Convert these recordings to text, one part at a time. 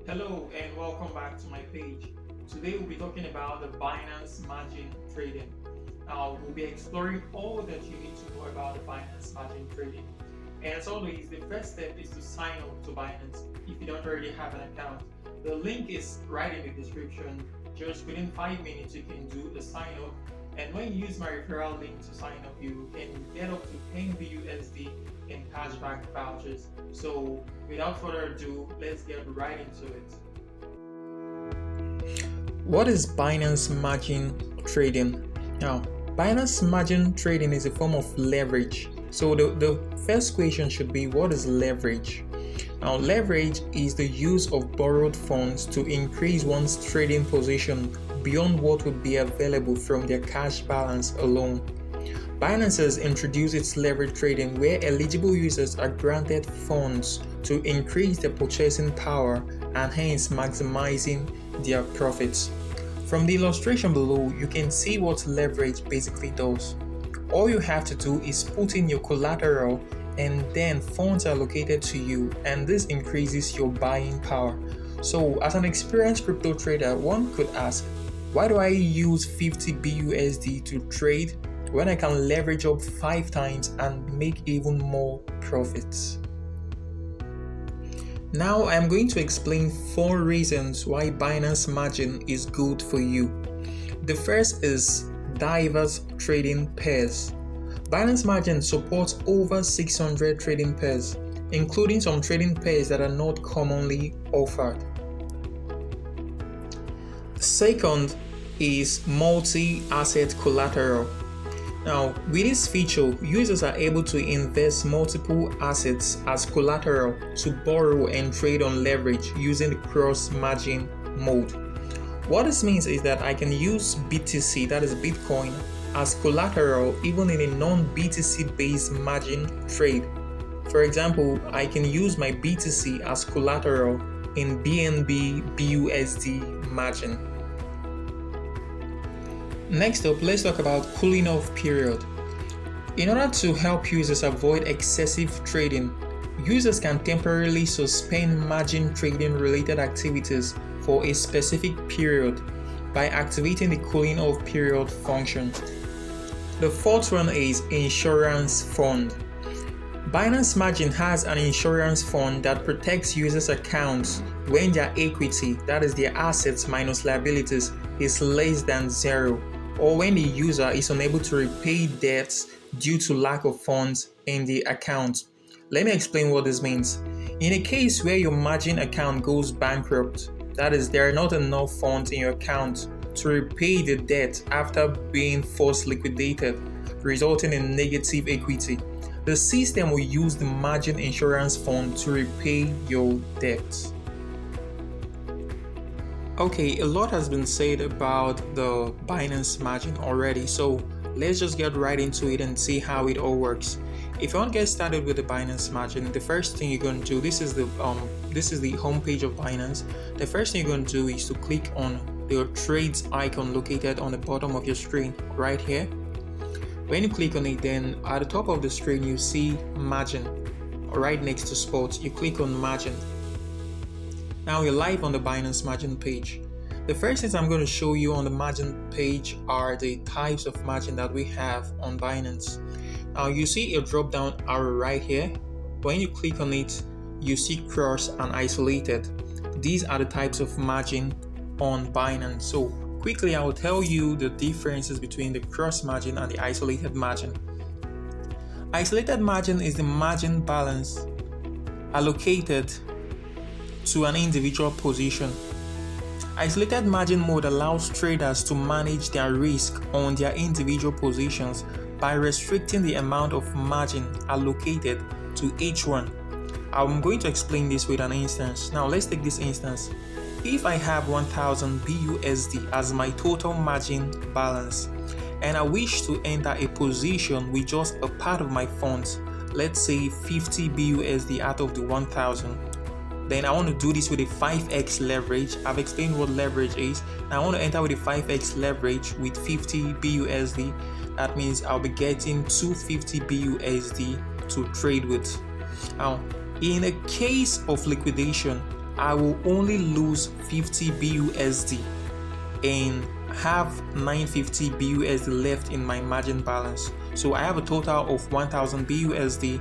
Hello and welcome back to my page. Today we'll be talking about the Binance margin trading. Now we'll be exploring all that you need to know about the Binance margin trading. And as always, the first step is to sign up to Binance if you don't already have an account. The link is right in the description. Just within 5 minutes you can do the sign up. And when you use my referral link to sign up, you can get up to 10 BUSD in cashback vouchers. So without further ado, let's get right into it. What is Binance margin trading? Now, Binance margin trading is a form of leverage. So the first question should be, what is leverage? Now, leverage is the use of borrowed funds to increase one's trading position beyond what would be available from their cash balance alone. Binance has introduced its leverage trading where eligible users are granted funds to increase their purchasing power and hence maximizing their profits. From the illustration below, you can see what leverage basically does. All you have to do is put in your collateral and then funds are allocated to you, and this increases your buying power. So as an experienced crypto trader, one could ask, why do I use 50 BUSD to trade when I can leverage up 5 times and make even more profits? Now I'm going to explain 4 reasons why Binance margin is good for you. The first is diverse trading pairs. Binance margin supports over 600 trading pairs, including some trading pairs that are not commonly offered. Second is multi-asset collateral. Now, with this feature, users are able to invest multiple assets as collateral to borrow and trade on leverage using the cross-margin mode. What this means is that I can use BTC, that is Bitcoin, as collateral even in a non-BTC based margin trade. For example, I can use my BTC as collateral in BNB BUSD margin. Next up, let's talk about cooling off period. In order to help users avoid excessive trading, users can temporarily suspend margin trading related activities for a specific period by activating the cooling off period function. The fourth one is insurance fund. Binance margin has an insurance fund that protects users' accounts when their equity, that is their assets minus liabilities, is less than 0, or when the user is unable to repay debts due to lack of funds in the account. Let me explain what this means. In a case where your margin account goes bankrupt, that is, there are not enough funds in your account to repay the debt after being forced liquidated, resulting in negative equity, the system will use the margin insurance fund to repay your debt. Okay, a lot has been said about the Binance margin already, so let's just get right into it and see how it all works. If you want to get started with the Binance margin, the first thing you're going to do, this is the homepage of Binance. The first thing you're going to do is to click on the trades icon located on the bottom of your screen right here. When you click on it, then at the top of the screen you see margin right next to spot. You click on margin. Now you're live on the Binance margin page. The first things I'm going to show you on the margin page are the types of margin that we have on Binance. Now you see a drop down arrow right here. When you click on it, you see cross and isolated. These are the types of margin on Binance. So quickly I will tell you the differences between the cross margin and the isolated margin. Isolated margin is the margin balance allocated to an individual position. Isolated margin mode allows traders to manage their risk on their individual positions by restricting the amount of margin allocated to each one. I'm going to explain this with an instance. Now let's take this instance. If I have 1000 BUSD as my total margin balance and I wish to enter a position with just a part of my funds, let's say 50 BUSD out of the 1000, then I want to do this with a 5x leverage. I've explained what leverage is. Now I want to enter with a 5x leverage with 50 BUSD. That means I'll be getting 250 BUSD to trade with. Now, in a case of liquidation, I will only lose 50 BUSD and have 950 BUSD left in my margin balance. So I have a total of 1000 BUSD.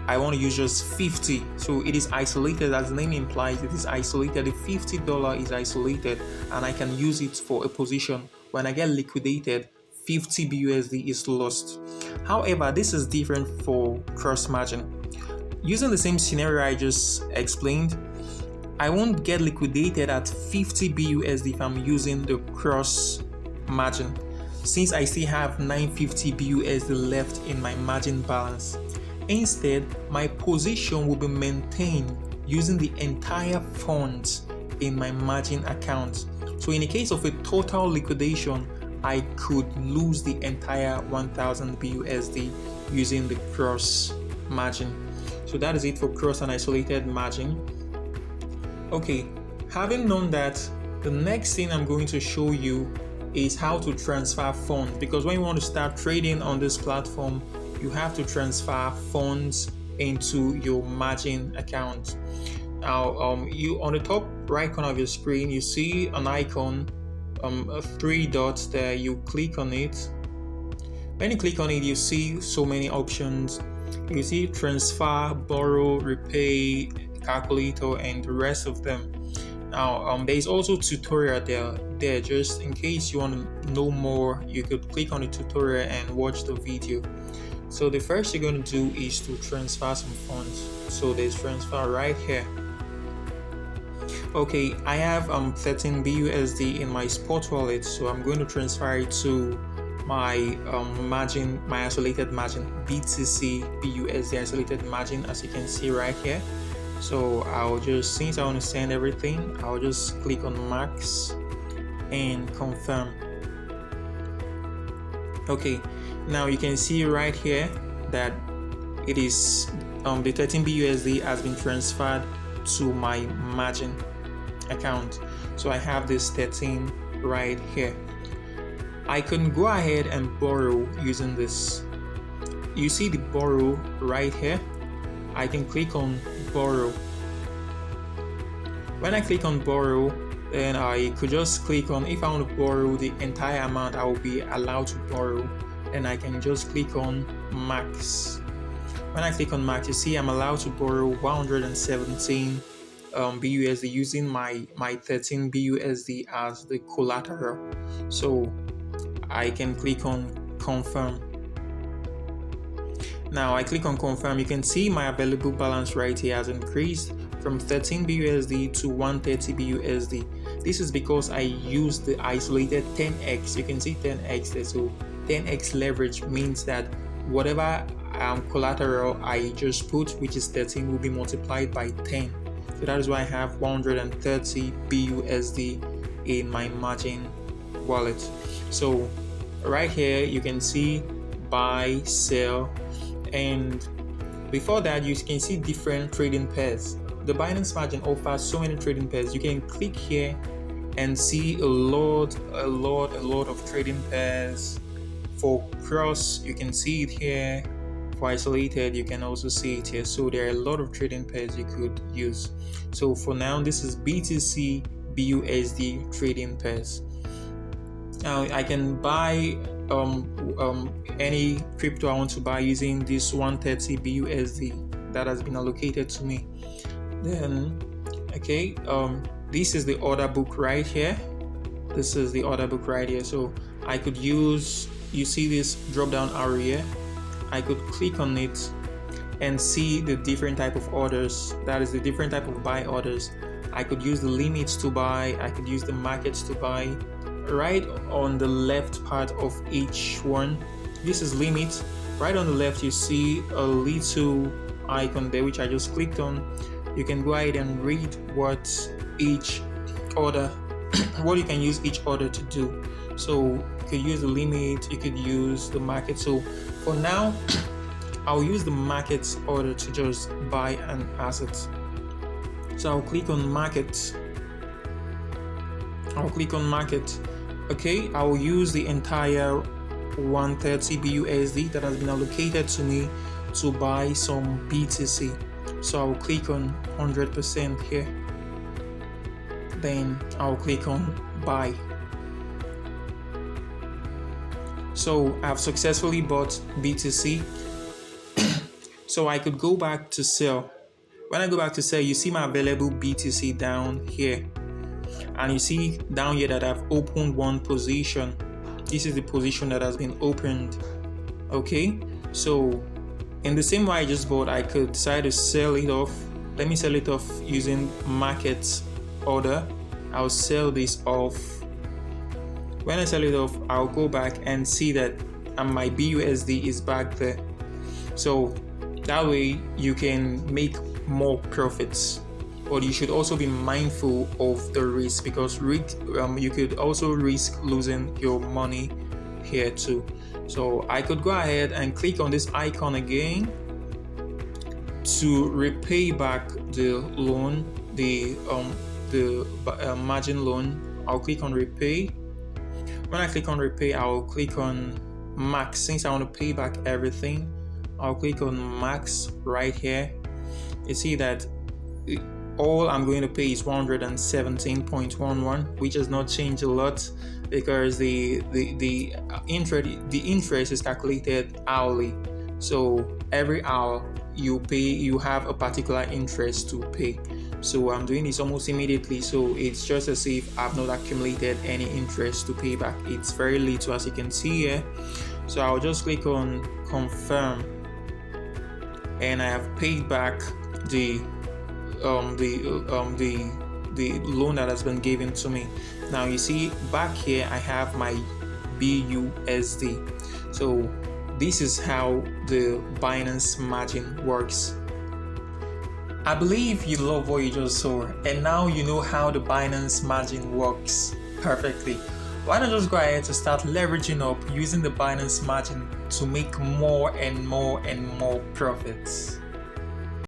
I want to use just 50. So it is isolated, as the name implies, it is isolated. The $50 is isolated and I can use it for a position. When I get liquidated, 50 BUSD is lost. However, this is different for cross margin. Using the same scenario I just explained, I won't get liquidated at 50 BUSD if I'm using the cross margin, since I still have 950 BUSD left in my margin balance. Instead, my position will be maintained using the entire funds in my margin account. So in the case of a total liquidation, I could lose the entire 1000 BUSD using the cross margin. So that is it for cross and isolated margin. Okay, having known that, the next thing I'm going to show you is how to transfer funds, because when you want to start trading on this platform, you have to transfer funds into your margin account. Now, you on the top right corner of your screen, you see an icon, 3 dots there. You click on it. When you click on it, you see so many options. You see transfer, borrow, repay, calculator, and the rest of them. Now, there is also tutorial there. Just in case you want to know more, you could click on the tutorial and watch the video. So the first you're going to do is to transfer some funds. So there's transfer right here. Okay, I have 13 BUSD in my spot wallet, so I'm going to transfer it to my margin, my isolated margin, BTC BUSD isolated margin, as you can see right here. So I'll just, since I want to send everything, I'll just click on max and confirm. Okay, now you can see right here that it is the 13 BUSD has been transferred to my margin account. So I have this 13 right here. I can go ahead and borrow using this. You see the borrow right here. I can click on borrow. When I click on borrow, then I could just click on, if I want to borrow the entire amount I will be allowed to borrow, then I can just click on max. When I click on max, you see I'm allowed to borrow 117 BUSD using my 13 BUSD as the collateral. So I can click on confirm. Now I click on confirm. You can see my available balance right here has increased from 13 BUSD to 130 BUSD. This is because I used the isolated 10x. You can see 10x there. So 10x leverage means that whatever collateral I just put, which is 13, will be multiplied by 10. So that is why I have 130 BUSD in my margin wallet. So right here you can see buy, sell, and before that you can see different trading pairs. The Binance margin offers so many trading pairs. You can click here and see a lot of trading pairs. For cross, you can see it here. For isolated, you can also see it here. So there are a lot of trading pairs you could use. So for now, this is BTC BUSD trading pairs. Now I can buy any crypto I want to buy using this 130 BUSD that has been allocated to me. Then okay, this is the order book right here. This is the order book right here. So I could use, you see this drop down arrow here, I could click on it and see the different type of orders. That is the different type of buy orders. I could use the limits to buy, I could use the markets to buy. Right on the left part of each one, this is limit. Right on the left you see a little icon there which I just clicked on. You can go ahead and read what each order what you can use each order to do. So you could use the limit, you could use the market. So for now I'll use the market order to just buy an asset. So I'll click on market. Okay, I will use the entire 130 BUSD that has been allocated to me to buy some BTC. So I will click on 100% here. then I'll click on buy. So I've successfully bought BTC. So I could go back to sell. When I go back to sell, you see my available BTC down here. And you see down here that I've opened one position. This is the position that has been opened. Okay, so in the same way I just bought, I could decide to sell it off. Let me sell it off using market order. I'll sell this off. When I sell it off, I'll go back and see that my BUSD is back there. So that way you can make more profits. But you should also be mindful of the risk, because you could also risk losing your money here too. So I could go ahead and click on this icon again to repay back the loan, the margin loan. I'll click on repay. When I click on repay, I'll click on max. Since I want to pay back everything, I'll click on max right here. You see that all I'm going to pay is 117.11, which has not changed a lot, because the interest is calculated hourly. So every hour you have a particular interest to pay. So I'm doing this almost immediately, so it's just as if I've not accumulated any interest to pay back. It's very little, as you can see here. So I'll just click on confirm, and I have paid back the loan that has been given to me. Now you see back here I have my BUSD. So this is how the Binance margin works. I believe you love what you just saw, and now you know how the Binance margin works perfectly. Why not just go ahead to start leveraging up using the Binance margin to make more and more and more profits?